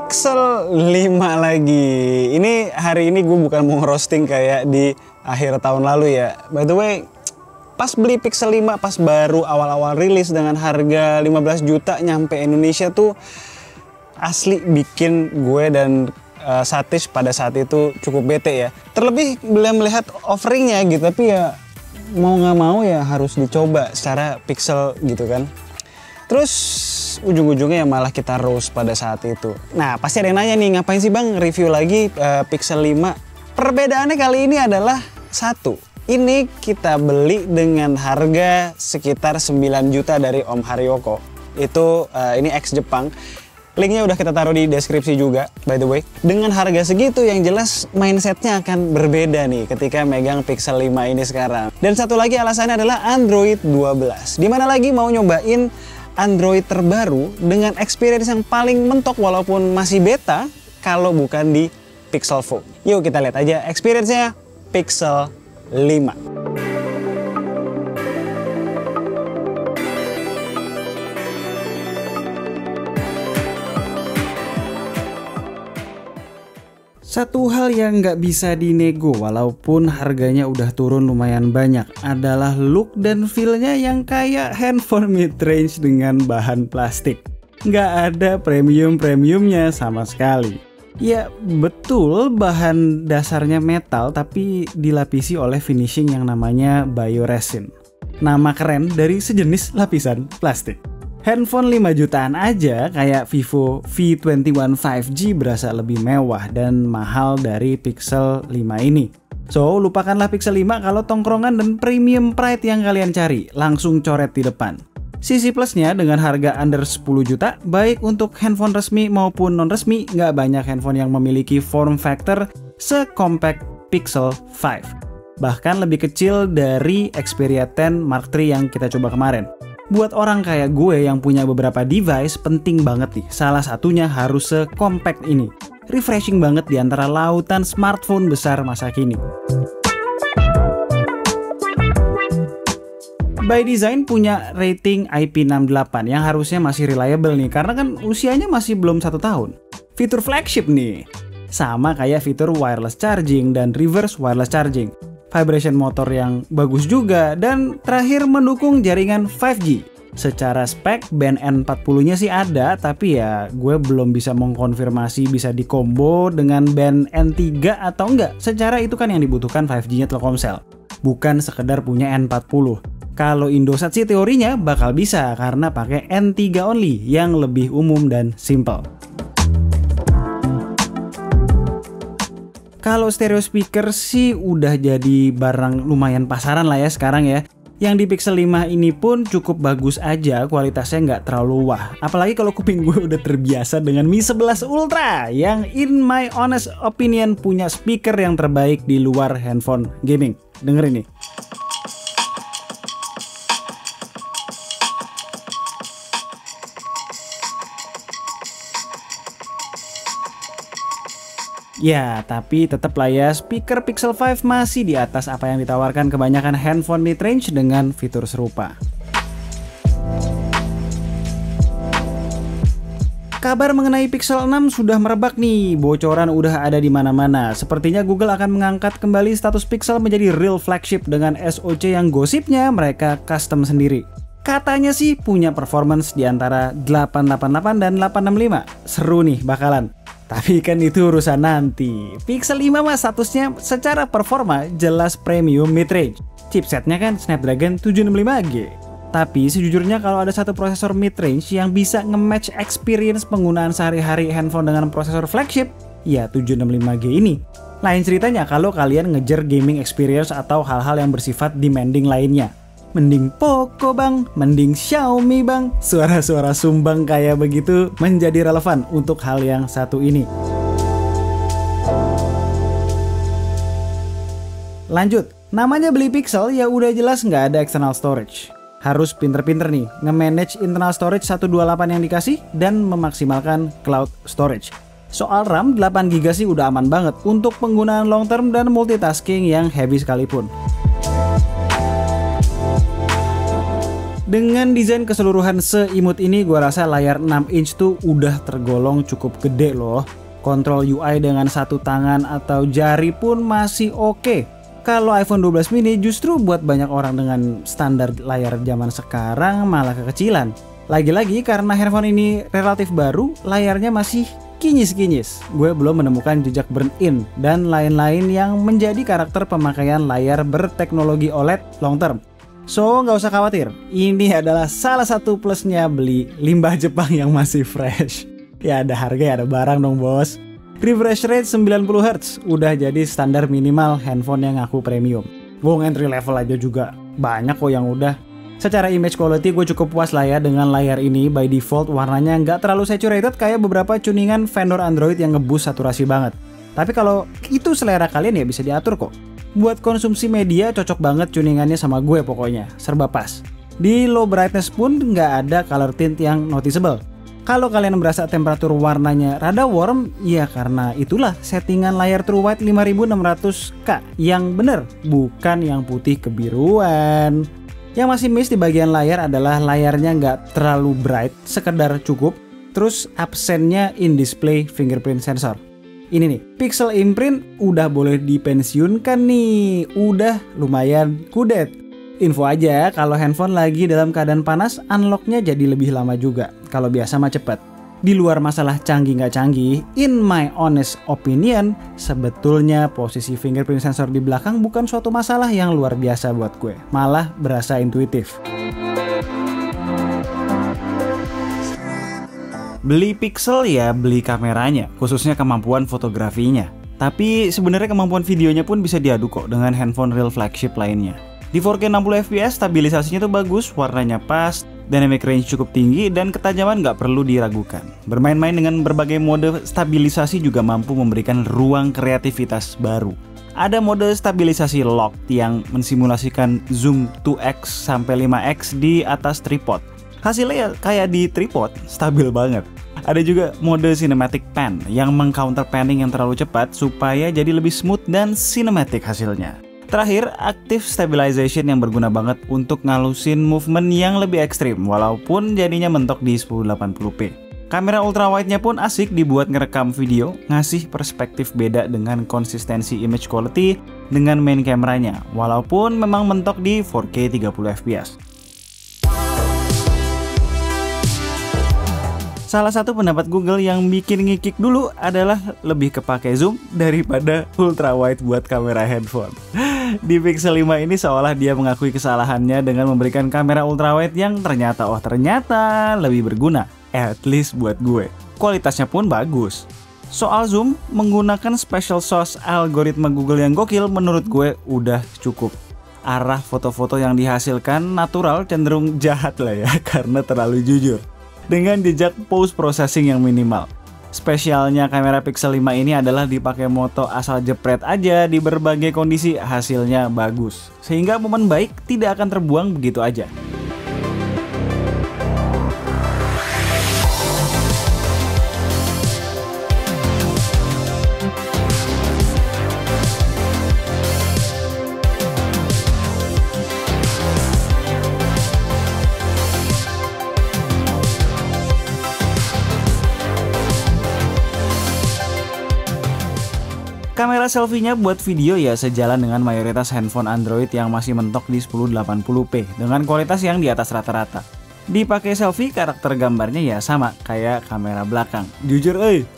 Pixel 5 lagi. Ini hari ini gue bukan mau roasting kayak di akhir tahun lalu ya. By the way, pas beli Pixel 5 pas baru awal-awal rilis dengan harga 15 juta nyampe Indonesia tuh asli bikin gue dan Satish pada saat itu cukup bete ya. Terlebih bila melihat offeringnya gitu, tapi ya mau nggak mau ya harus dicoba secara Pixel gitu kan. Terus ujung-ujungnya ya malah kita roast pada saat itu. Nah pasti ada yang nanya nih, ngapain sih bang review lagi Pixel 5? Perbedaannya kali ini adalah satu. Ini kita beli dengan harga sekitar 9 juta dari Om Haryoko. Itu ini ex Jepang. Linknya udah kita taruh di deskripsi juga, by the way. Dengan harga segitu yang jelas mindsetnya akan berbeda nih ketika megang Pixel 5 ini sekarang. Dan satu lagi alasannya adalah Android 12. Dimana lagi mau nyobain Android terbaru dengan experience yang paling mentok walaupun masih beta kalau bukan di Pixel Fold. Yuk kita lihat aja experience-nya Pixel 5. Satu hal yang nggak bisa dinego walaupun harganya udah turun lumayan banyak adalah look dan feel-nya yang kayak handphone mid-range dengan bahan plastik. Nggak ada premium-premiumnya sama sekali. Ya betul bahan dasarnya metal tapi dilapisi oleh finishing yang namanya bioresin. Nama keren dari sejenis lapisan plastik. Handphone 5 jutaan aja kayak Vivo V21 5G berasa lebih mewah dan mahal dari Pixel 5 ini. So, lupakanlah Pixel 5 kalau tongkrongan dan premium pride yang kalian cari, langsung coret di depan. Sisi plusnya dengan harga under 10 juta, baik untuk handphone resmi maupun non-resmi, nggak banyak handphone yang memiliki form factor se-compact Pixel 5. Bahkan lebih kecil dari Xperia 10 Mark III yang kita coba kemarin. Buat orang kayak gue yang punya beberapa device, penting banget nih. Salah satunya harus se-compact ini. Refreshing banget di antara lautan smartphone besar masa kini. By Design punya rating IP68 yang harusnya masih reliable nih, karena kan usianya masih belum 1 tahun. Fitur flagship nih. Sama kayak fitur wireless charging dan reverse wireless charging. Vibration motor yang bagus juga, dan terakhir mendukung jaringan 5G. Secara spek band N40-nya sih ada, tapi ya gue belum bisa mengkonfirmasi bisa dikombo dengan band N3 atau enggak. Secara itu kan yang dibutuhkan 5G-nya Telkomsel, bukan sekedar punya N40. Kalau Indosat sih teorinya bakal bisa karena pakai N3 only yang lebih umum dan simple. Kalau stereo speaker sih udah jadi barang lumayan pasaran lah ya sekarang ya. Yang di Pixel 5 ini pun cukup bagus aja, kualitasnya nggak terlalu wah. Apalagi kalau kuping gue udah terbiasa dengan Mi 11 Ultra yang in my honest opinion punya speaker yang terbaik di luar handphone gaming. Dengerin nih. Ya, tapi tetap lah ya, speaker Pixel 5 masih di atas apa yang ditawarkan kebanyakan handphone mid-range dengan fitur serupa. Kabar mengenai Pixel 6 sudah merebak nih, bocoran udah ada di mana-mana. Sepertinya Google akan mengangkat kembali status Pixel menjadi real flagship dengan SoC yang gosipnya mereka custom sendiri. Katanya sih punya performance di antara 888 dan 865. Seru nih bakalan. Tapi kan itu urusan nanti. Pixel 5 mah statusnya secara performa jelas premium mid-range. Chipsetnya kan Snapdragon 765G. Tapi sejujurnya kalau ada satu prosesor mid-range yang bisa nge-match experience penggunaan sehari-hari handphone dengan prosesor flagship, ya 765G ini. Lain ceritanya kalau kalian ngejar gaming experience atau hal-hal yang bersifat demanding lainnya. Mending Poco bang, mending Xiaomi bang. Suara-suara sumbang kayak begitu menjadi relevan untuk hal yang satu ini. Lanjut, namanya beli Pixel ya udah jelas nggak ada external storage. Harus pinter-pinter nih nge-manage internal storage 128 yang dikasih dan memaksimalkan cloud storage. Soal RAM 8GB sih udah aman banget untuk penggunaan long term dan multitasking yang heavy sekalipun. Dengan desain keseluruhan seimut ini, gue rasa layar 6 inch tuh udah tergolong cukup gede loh. Kontrol UI dengan satu tangan atau jari pun masih oke. Kalau iPhone 12 mini justru buat banyak orang dengan standar layar zaman sekarang malah kekecilan. Lagi-lagi karena handphone ini relatif baru, layarnya masih kinyis-kinyis. Gue belum menemukan jejak burn-in dan lain-lain yang menjadi karakter pemakaian layar berteknologi OLED long term. So nggak usah khawatir, ini adalah salah satu plusnya beli limbah Jepang yang masih fresh. Ya ada harga ya ada barang dong bos. Refresh rate 90Hz udah jadi standar minimal handphone yang ngaku premium. Wong entry level aja juga banyak kok yang udah. Secara image quality gue cukup puas lah ya dengan layar ini. By default warnanya nggak terlalu saturated kayak beberapa tuningan vendor Android yang ngeboost saturasi banget. Tapi kalau itu selera kalian ya bisa diatur kok. Buat konsumsi media cocok banget tuningannya sama gue pokoknya, serba pas. Di low brightness pun nggak ada color tint yang noticeable. Kalau kalian merasa temperatur warnanya rada warm, ya karena itulah settingan layar True White 5600K yang bener, bukan yang putih kebiruan. Yang masih miss di bagian layar adalah layarnya nggak terlalu bright, sekedar cukup. Terus absennya in-display fingerprint sensor. Ini nih, pixel imprint udah boleh dipensiunkan nih, udah lumayan kudet. Info aja, kalau handphone lagi dalam keadaan panas, unlocknya jadi lebih lama juga. Kalau biasa mah cepet. Di luar masalah canggih nggak canggih, in my honest opinion, sebetulnya posisi fingerprint sensor di belakang bukan suatu masalah yang luar biasa buat gue. Malah berasa intuitif. Beli pixel ya beli kameranya, khususnya kemampuan fotografinya. Tapi sebenarnya kemampuan videonya pun bisa diadu kok dengan handphone real flagship lainnya. Di 4K 60 fps stabilisasinya tuh bagus, warnanya pas, dynamic range cukup tinggi, dan ketajaman nggak perlu diragukan. Bermain-main dengan berbagai mode stabilisasi juga mampu memberikan ruang kreativitas baru. Ada mode stabilisasi locked yang mensimulasikan zoom 2x sampai 5x di atas tripod. Hasilnya ya kayak di tripod, stabil banget. Ada juga mode cinematic pan yang mengcounter panning yang terlalu cepat supaya jadi lebih smooth dan cinematic hasilnya. Terakhir, active stabilization yang berguna banget untuk ngalusin movement yang lebih ekstrim walaupun jadinya mentok di 1080p. Kamera ultrawide-nya pun asik dibuat ngerekam video, ngasih perspektif beda dengan konsistensi image quality dengan main kameranya walaupun memang mentok di 4K 30fps. Salah satu pendapat Google yang bikin ngikik dulu adalah lebih kepake zoom daripada ultrawide buat kamera handphone. Di Pixel 5 ini seolah dia mengakui kesalahannya dengan memberikan kamera ultrawide yang ternyata lebih berguna, at least buat gue. Kualitasnya pun bagus. Soal zoom, menggunakan special sauce algoritma Google yang gokil menurut gue udah cukup. Arah foto-foto yang dihasilkan natural cenderung jahat lah ya karena terlalu jujur. Dengan jejak post processing yang minimal. Spesialnya kamera Pixel 5 ini adalah dipakai moto asal jepret aja di berbagai kondisi, hasilnya bagus. Sehingga momen baik tidak akan terbuang begitu aja. Kamera selfie-nya buat video ya sejalan dengan mayoritas handphone Android yang masih mentok di 1080p dengan kualitas yang di atas rata-rata. Dipakai selfie, karakter gambarnya ya sama kayak kamera belakang. Jujur euy.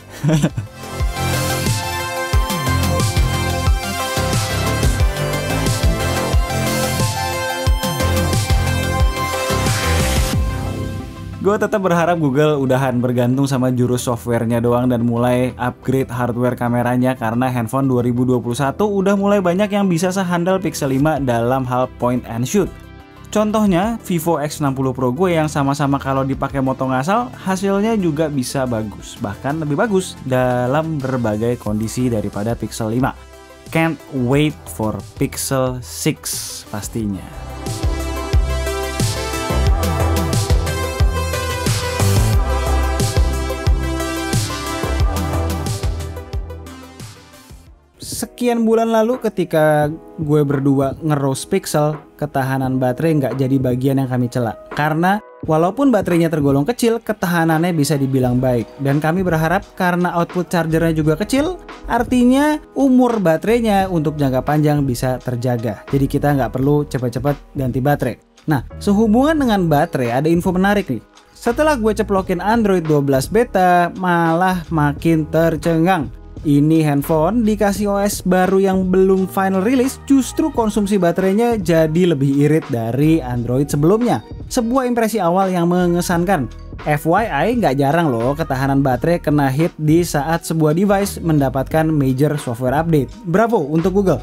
Gue tetap berharap Google udahan bergantung sama jurus softwarenya doang dan mulai upgrade hardware kameranya karena handphone 2021 udah mulai banyak yang bisa sehandal Pixel 5 dalam hal point and shoot. Contohnya Vivo X60 Pro gue yang sama-sama kalau dipakai moto ngasal hasilnya juga bisa bagus, bahkan lebih bagus dalam berbagai kondisi daripada Pixel 5. Can't wait for Pixel 6 pastinya. Sekian bulan lalu ketika gue berdua nge-roast Pixel, ketahanan baterai nggak jadi bagian yang kami cela. Karena walaupun baterainya tergolong kecil, ketahanannya bisa dibilang baik. Dan kami berharap karena output chargernya juga kecil, artinya umur baterainya untuk jangka panjang bisa terjaga. Jadi kita nggak perlu cepat-cepat ganti baterai. Nah, sehubungan dengan baterai ada info menarik nih. Setelah gue ceplokin Android 12 beta, malah makin tercengang. Ini handphone dikasih OS baru yang belum final release, justru konsumsi baterainya jadi lebih irit dari Android sebelumnya. Sebuah impresi awal yang mengesankan. FYI, nggak jarang loh ketahanan baterai kena hit di saat sebuah device mendapatkan major software update. Bravo untuk Google.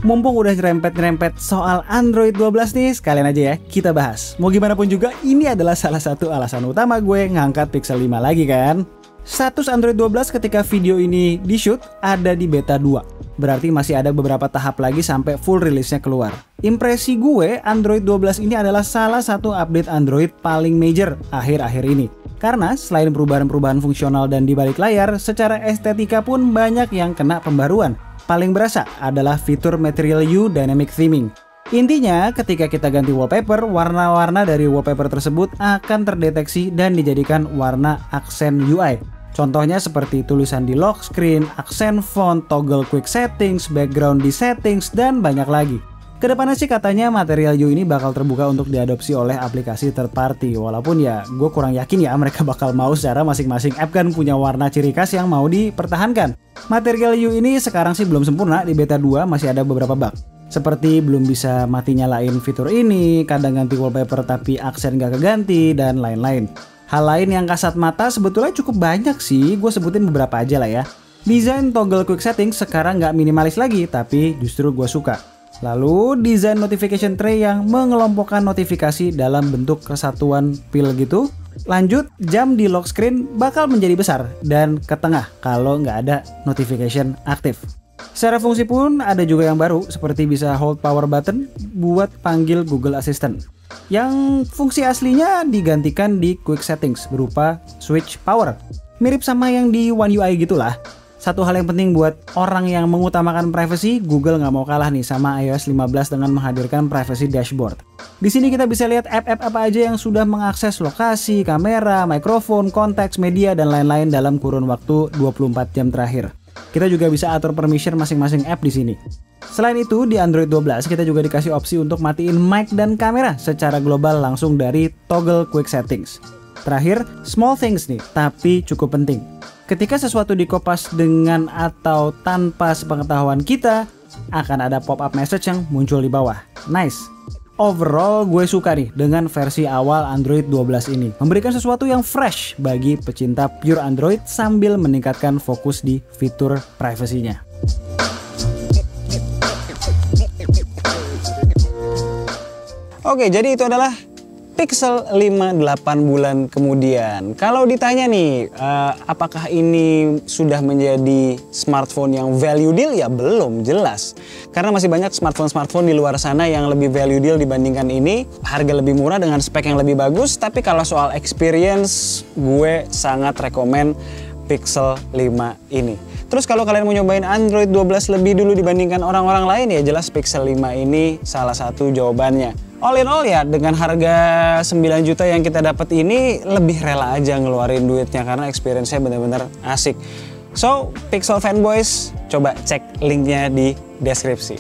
Mumpung udah nyerempet-nyerempet soal Android 12 nih, sekalian aja ya kita bahas. Mau gimana pun juga, ini adalah salah satu alasan utama gue ngangkat Pixel 5 lagi kan. Status Android 12 ketika video ini di-shoot ada di beta 2. Berarti masih ada beberapa tahap lagi sampai full rilisnya keluar. Impresi gue, Android 12 ini adalah salah satu update Android paling major akhir-akhir ini. Karena selain perubahan-perubahan fungsional dan di balik layar, secara estetika pun banyak yang kena pembaruan. Paling berasa adalah fitur Material You Dynamic Theming. Intinya, ketika kita ganti wallpaper, warna-warna dari wallpaper tersebut akan terdeteksi dan dijadikan warna aksen UI. Contohnya seperti tulisan di lock screen, aksen font, toggle quick settings, background di settings, dan banyak lagi. Kedepannya sih katanya Material You ini bakal terbuka untuk diadopsi oleh aplikasi third party. Walaupun ya gue kurang yakin ya mereka bakal mau secara masing-masing app kan punya warna ciri khas yang mau dipertahankan. Material You ini sekarang sih belum sempurna, di beta 2 masih ada beberapa bug. Seperti belum bisa mati nyalain fitur ini, kadang ganti wallpaper tapi aksen gak keganti, dan lain-lain. Hal lain yang kasat mata sebetulnya cukup banyak sih, gue sebutin beberapa aja lah ya. Desain toggle quick settings sekarang gak minimalis lagi, tapi justru gue suka. Lalu desain notification tray yang mengelompokkan notifikasi dalam bentuk kesatuan pil gitu. Lanjut, jam di lock screen bakal menjadi besar dan ke tengah kalau nggak ada notification aktif. Secara fungsi pun ada juga yang baru, seperti bisa hold power button buat panggil Google Assistant. Yang fungsi aslinya digantikan di quick settings berupa switch power. Mirip sama yang di One UI gitulah. Satu hal yang penting buat orang yang mengutamakan privacy, Google nggak mau kalah nih sama iOS 15 dengan menghadirkan privacy dashboard. Di sini kita bisa lihat app-app apa aja yang sudah mengakses lokasi, kamera, mikrofon, konteks, media, dan lain-lain dalam kurun waktu 24 jam terakhir. Kita juga bisa atur permission masing-masing app di sini. Selain itu, di Android 12 kita juga dikasih opsi untuk matiin mic dan kamera secara global langsung dari toggle quick settings. Terakhir, small things nih, tapi cukup penting. Ketika sesuatu dikopas dengan atau tanpa sepengetahuan kita, akan ada pop-up message yang muncul di bawah. Nice. Overall, gue suka nih dengan versi awal Android 12 ini. Memberikan sesuatu yang fresh bagi pecinta pure Android sambil meningkatkan fokus di fitur privasinya. Oke, jadi itu adalah Pixel 5 8 bulan kemudian. Kalau ditanya nih, apakah ini sudah menjadi smartphone yang value deal? Ya belum, jelas. Karena masih banyak smartphone-smartphone di luar sana yang lebih value deal dibandingkan ini. Harga lebih murah dengan spek yang lebih bagus. Tapi kalau soal experience, gue sangat rekomen Pixel 5 ini. Terus kalau kalian mau nyobain Android 12 lebih dulu dibandingkan orang-orang lain, ya jelas Pixel 5 ini salah satu jawabannya. All in all ya, dengan harga 9 juta yang kita dapat ini lebih rela aja ngeluarin duitnya karena experience-nya bener-bener asik. So, Pixel fanboys, coba cek linknya di deskripsi.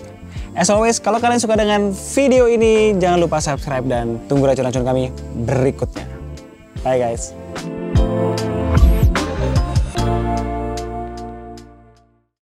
As always, kalau kalian suka dengan video ini, jangan lupa subscribe dan tunggu racun-racun kami berikutnya. Bye guys.